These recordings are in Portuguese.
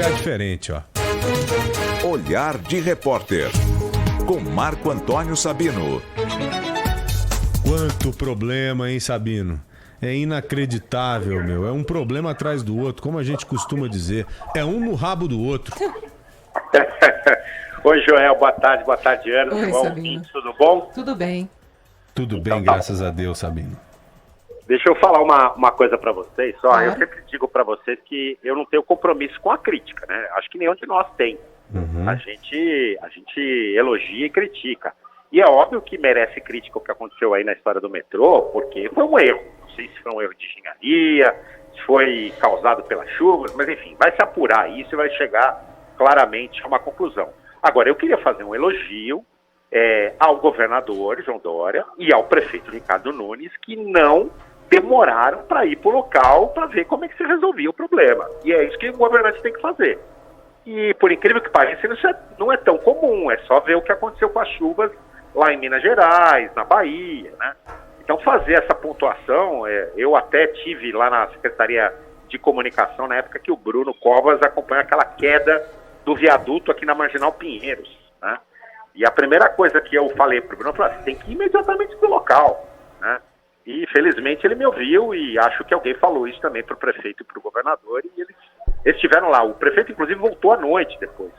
olhar diferente, ó. Olhar de Repórter, com Marco Antônio Sabino. Quanto problema, hein, Sabino? É inacreditável, meu. É um problema atrás do outro, como a gente costuma dizer. É um no rabo do outro. Oi, Joel. Boa tarde, Ana. Oi, Sabino. Tudo bom? Tudo bem. Tudo bem, graças a Deus, Sabino. Deixa eu falar uma coisa para vocês. Só, Claro. Eu sempre digo para vocês que eu não tenho compromisso com a crítica, né? Acho que nenhum de nós tem. A gente elogia e critica. E é óbvio que merece crítica o que aconteceu aí na história do metrô, porque foi um erro. Não sei se foi um erro de engenharia, se foi causado pelas chuvas, mas enfim, vai se apurar isso e vai chegar claramente a uma conclusão. Agora, eu queria fazer um elogio ao governador João Dória e ao prefeito Ricardo Nunes, que não demoraram para ir para o local para ver como é que se resolvia o problema. E é isso que o governante tem que fazer. E, por incrível que pareça, isso não é tão comum, é só ver o que aconteceu com as chuvas lá em Minas Gerais, na Bahia, né? Então, fazer essa pontuação, eu até tive lá na Secretaria de Comunicação, na época que o Bruno Covas acompanhou aquela queda do viaduto aqui na Marginal Pinheiros, né? E a primeira coisa que eu falei para o Bruno, eu falei, tem que ir imediatamente para o local, né? E, felizmente, ele me ouviu e acho que alguém falou isso também para o prefeito e para o governador e eles estiveram lá. O prefeito, inclusive, voltou à noite depois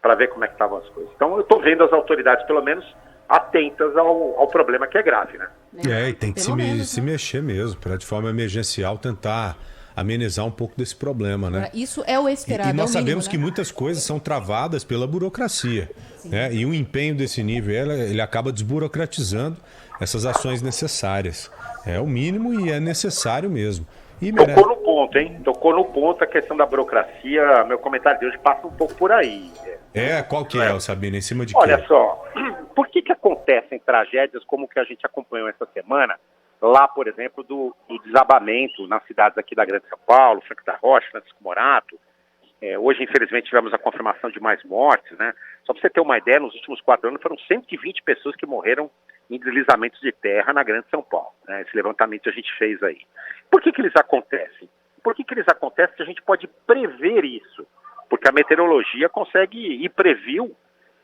para ver como é que estavam as coisas. Então, eu estou vendo as autoridades, pelo menos, atentas ao problema que é grave, né? E tem que se mexer mesmo, para de forma emergencial tentar amenizar um pouco desse problema, né? Isso é o esperado. E nós sabemos mínimo, que né? muitas coisas são travadas pela burocracia, né? E o empenho desse nível, ele acaba desburocratizando essas ações necessárias. É o mínimo e é necessário mesmo. E Tocou no ponto, hein? Tocou no ponto a questão da burocracia. Meu comentário de hoje passa um pouco por aí. Qual que é, Sabino? Em cima de quê? Olha só, por que acontecem tragédias como o que a gente acompanhou essa semana, lá, por exemplo, do desabamento nas cidades aqui da Grande São Paulo, Franco da Rocha, Francisco Morato? Hoje, infelizmente, tivemos a confirmação de mais mortes, né? Só para você ter uma ideia, nos últimos 4 anos foram 120 pessoas que morreram em deslizamentos de terra na Grande São Paulo, né? Esse levantamento que a gente fez aí. Por que eles acontecem? Por que eles acontecem? A gente pode prever isso, porque a meteorologia consegue e previu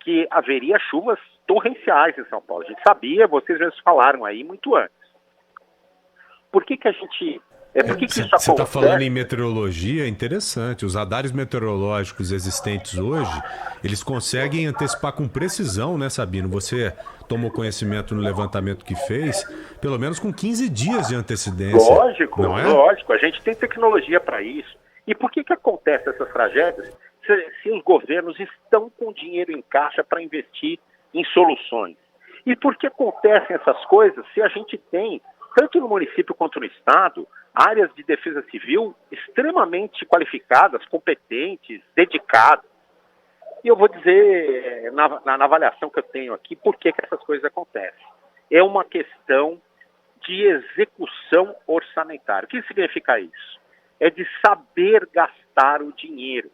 que haveria chuvas torrenciais em São Paulo. A gente sabia, vocês já falaram aí muito antes. Por que a gente... Por que isso acontece? Você está falando em meteorologia, é interessante. Os radares meteorológicos existentes hoje, eles conseguem antecipar com precisão, né, Sabino? Você tomou conhecimento no levantamento que fez, pelo menos com 15 dias de antecedência. Lógico, não é? Lógico. A gente tem tecnologia para isso. E por que acontecem essas tragédias se os governos estão com dinheiro em caixa para investir em soluções? E por que acontecem essas coisas se a gente tem, tanto no município quanto no estado, áreas de defesa civil extremamente qualificadas, competentes, dedicadas? E eu vou dizer, na avaliação que eu tenho aqui, por que essas coisas acontecem. É uma questão de execução orçamentária. O que significa isso? É de saber gastar o dinheiro.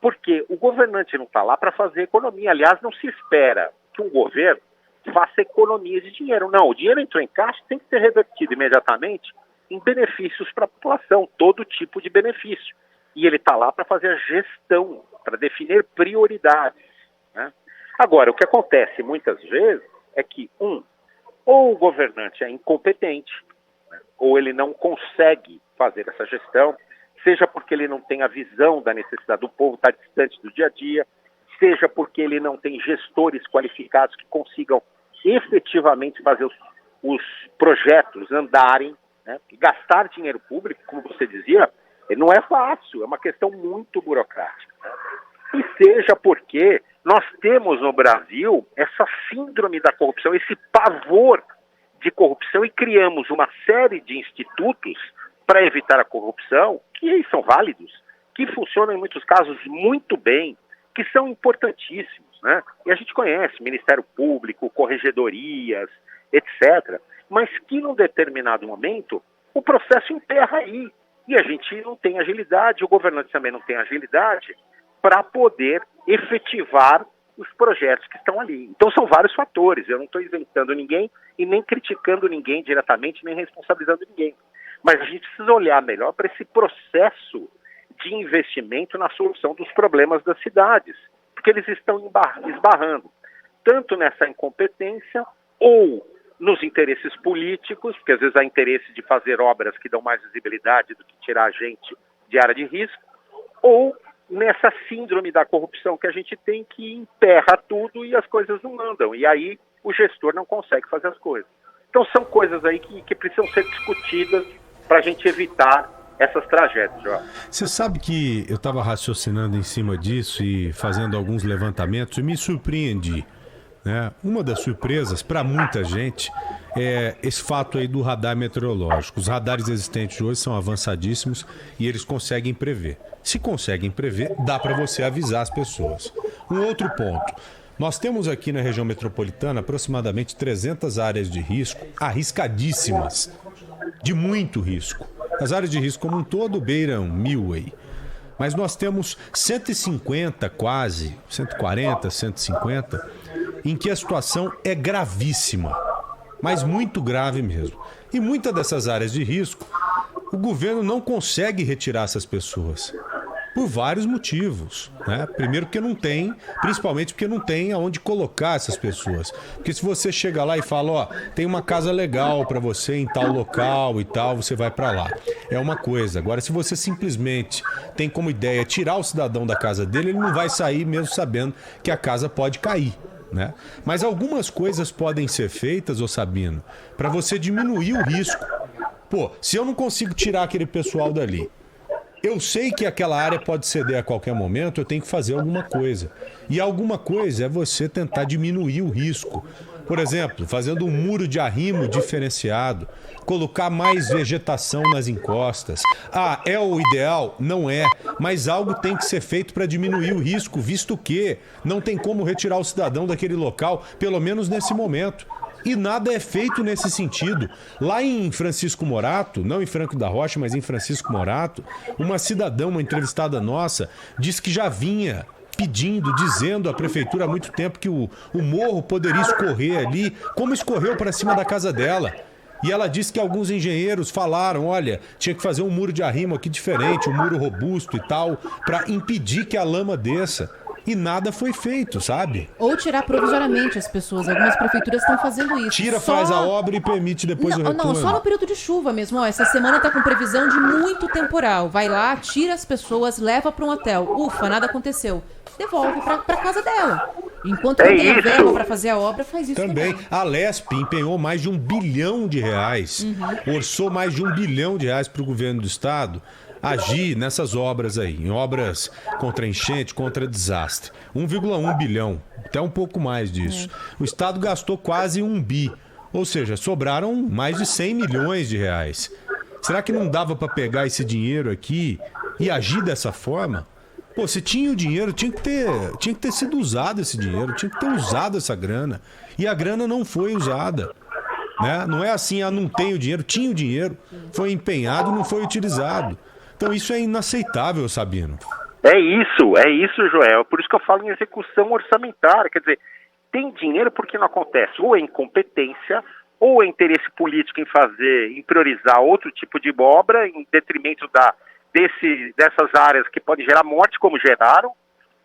Porque o governante não está lá para fazer economia. Aliás, não se espera que um governo faça economia de dinheiro. Não, o dinheiro entrou em caixa, tem que ser revertido imediatamente em benefícios para a população, todo tipo de benefício. E ele está lá para fazer a gestão, para definir prioridades, né? Agora, o que acontece muitas vezes é que, ou o governante é incompetente, né, ou ele não consegue fazer essa gestão, seja porque ele não tem a visão da necessidade do povo, está distante do dia a dia, seja porque ele não tem gestores qualificados que consigam efetivamente fazer os projetos andarem, né? E gastar dinheiro público, como você dizia, não é fácil, é uma questão muito burocrática, né? E seja porque nós temos no Brasil essa síndrome da corrupção, esse pavor de corrupção, e criamos uma série de institutos para evitar a corrupção, que são válidos, que funcionam em muitos casos muito bem, que são importantíssimos, né? E a gente conhece Ministério Público, corregedorias, etc., mas que num determinado momento o processo emperra aí. E a gente não tem agilidade, o governante também não tem agilidade para poder efetivar os projetos que estão ali. Então são vários fatores, eu não estou isentando ninguém e nem criticando ninguém diretamente, nem responsabilizando ninguém. Mas a gente precisa olhar melhor para esse processo de investimento na solução dos problemas das cidades, porque eles estão esbarrando tanto nessa incompetência ou nos interesses políticos, porque às vezes há interesse de fazer obras que dão mais visibilidade do que tirar a gente de área de risco, ou nessa síndrome da corrupção que a gente tem, que emperra tudo e as coisas não andam, e aí o gestor não consegue fazer as coisas. Então são coisas aí que precisam ser discutidas para a gente evitar essas tragédias, João. Você sabe que eu estava raciocinando em cima disso e fazendo alguns levantamentos e me surpreendi, né? Uma das surpresas para muita gente é esse fato aí do radar meteorológico. Os radares existentes hoje são avançadíssimos e eles conseguem prever. Se conseguem prever, dá para você avisar as pessoas. Um outro ponto. Nós temos aqui na região metropolitana aproximadamente 300 áreas de risco arriscadíssimas, de muito risco. As áreas de risco como um todo beiram 1000 aí. Mas nós temos 150 quase, 140, 150, em que a situação é gravíssima, mas muito grave mesmo. E muitas dessas áreas de risco, o governo não consegue retirar essas pessoas. Por vários motivos, né? Primeiro porque não tem, principalmente porque não tem aonde colocar essas pessoas. Porque se você chega lá e fala, ó, tem uma casa legal para você em tal local e tal, você vai para lá. É uma coisa. Agora, se você simplesmente tem como ideia tirar o cidadão da casa dele, ele não vai sair mesmo sabendo que a casa pode cair, né? Mas algumas coisas podem ser feitas, ô Sabino, para você diminuir o risco. Pô, se eu não consigo tirar aquele pessoal dali, eu sei que aquela área pode ceder a qualquer momento, eu tenho que fazer alguma coisa. E alguma coisa é você tentar diminuir o risco. Por exemplo, fazendo um muro de arrimo diferenciado, colocar mais vegetação nas encostas. Ah, é o ideal? Não é. Mas algo tem que ser feito para diminuir o risco, visto que não tem como retirar o cidadão daquele local, pelo menos nesse momento. E nada é feito nesse sentido. Lá em Francisco Morato, não em Franco da Rocha, mas em Francisco Morato, uma cidadã, uma entrevistada nossa, disse que já vinha pedindo, dizendo à prefeitura há muito tempo que o morro poderia escorrer ali, como escorreu para cima da casa dela. E ela disse que alguns engenheiros falaram, olha, tinha que fazer um muro de arrimo aqui diferente, um muro robusto e tal, para impedir que a lama desça. E nada foi feito, sabe? Ou tirar provisoriamente as pessoas. Algumas prefeituras estão fazendo isso. Faz a obra e permite depois o retorno. Não, só no período de chuva mesmo. Ó, essa semana tá com previsão de muito temporal. Vai lá, tira as pessoas, leva para um hotel. Ufa, nada aconteceu. Devolve para casa dela. Enquanto não tem a verba para fazer a obra, faz isso também. A Lesp empenhou mais de R$1 bilhão. Orçou mais de R$1 bilhão para o governo do estado agir nessas obras aí, em obras contra enchente, contra desastre. 1,1 bilhão, até um pouco mais disso. O Estado gastou quase 1 bi, ou seja, sobraram mais de R$100 milhões. Será que não dava para pegar esse dinheiro aqui e agir dessa forma? Pô, se tinha o dinheiro, tinha que ter sido usado esse dinheiro, tinha que ter usado essa grana. E a grana não foi usada. Né? Não é assim, não tenho dinheiro, tinha o dinheiro, foi empenhado e não foi utilizado. Então isso é inaceitável, Sabino. É isso, Joel. Por isso que eu falo em execução orçamentária. Quer dizer, tem dinheiro porque não acontece. Ou é incompetência, ou é interesse político em priorizar outro tipo de obra em detrimento dessas áreas que podem gerar morte, como geraram,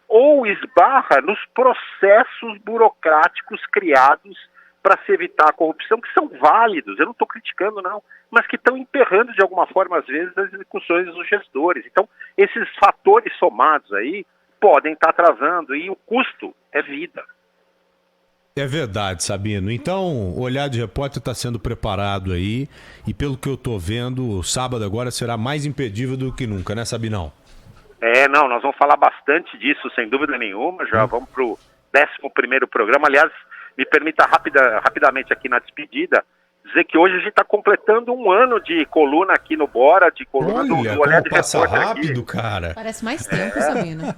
ou esbarra nos processos burocráticos criados para se evitar a corrupção, que são válidos, eu não estou criticando não, mas que estão emperrando de alguma forma, às vezes, as execuções dos gestores. Então, esses fatores somados aí podem estar atrasando e o custo é vida. É verdade, Sabino. Então, o Olhar de Repórter está sendo preparado aí e pelo que eu estou vendo, o sábado agora será mais impedível do que nunca, né, Sabinão? Nós vamos falar bastante disso, sem dúvida nenhuma, já vamos para o 11º programa. Aliás, me permita rapidamente aqui na despedida, dizer que hoje a gente está completando 1 ano de coluna aqui no Bora, de coluna do Olhar de passa Repórter rápido, aqui. Cara. Parece mais tempo, Sabino.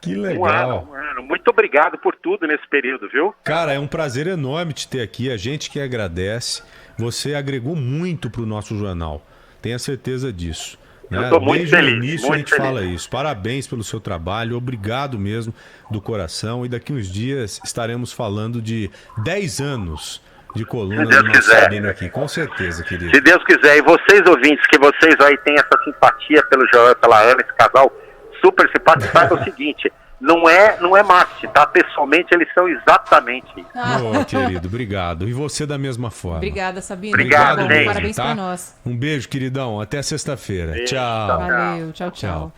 Que legal. 1 ano. Muito obrigado por tudo nesse período, viu? Cara, é um prazer enorme te ter aqui, a gente que agradece. Você agregou muito para o nosso jornal, tenha certeza disso. Eu estou muito feliz. Desde o início a gente fala isso. Parabéns pelo seu trabalho, obrigado mesmo do coração. E daqui uns dias estaremos falando de 10 anos de coluna Se Deus do nosso quiser. Sabino aqui, com certeza, querido. Se Deus quiser. E vocês, ouvintes, que vocês aí têm essa simpatia pelo Joel e pela Ana, esse casal super simpático, saiba o seguinte, não é marketing, tá? Pessoalmente, eles são exatamente isso. Ô, querido, obrigado. E você da mesma forma. Obrigada, Sabino. Obrigado, Muito bom. gente. Parabéns Tá? pra nós. Um beijo, queridão. Até sexta-feira. Beijo, Tchau. tchau. Valeu, tchau, tchau.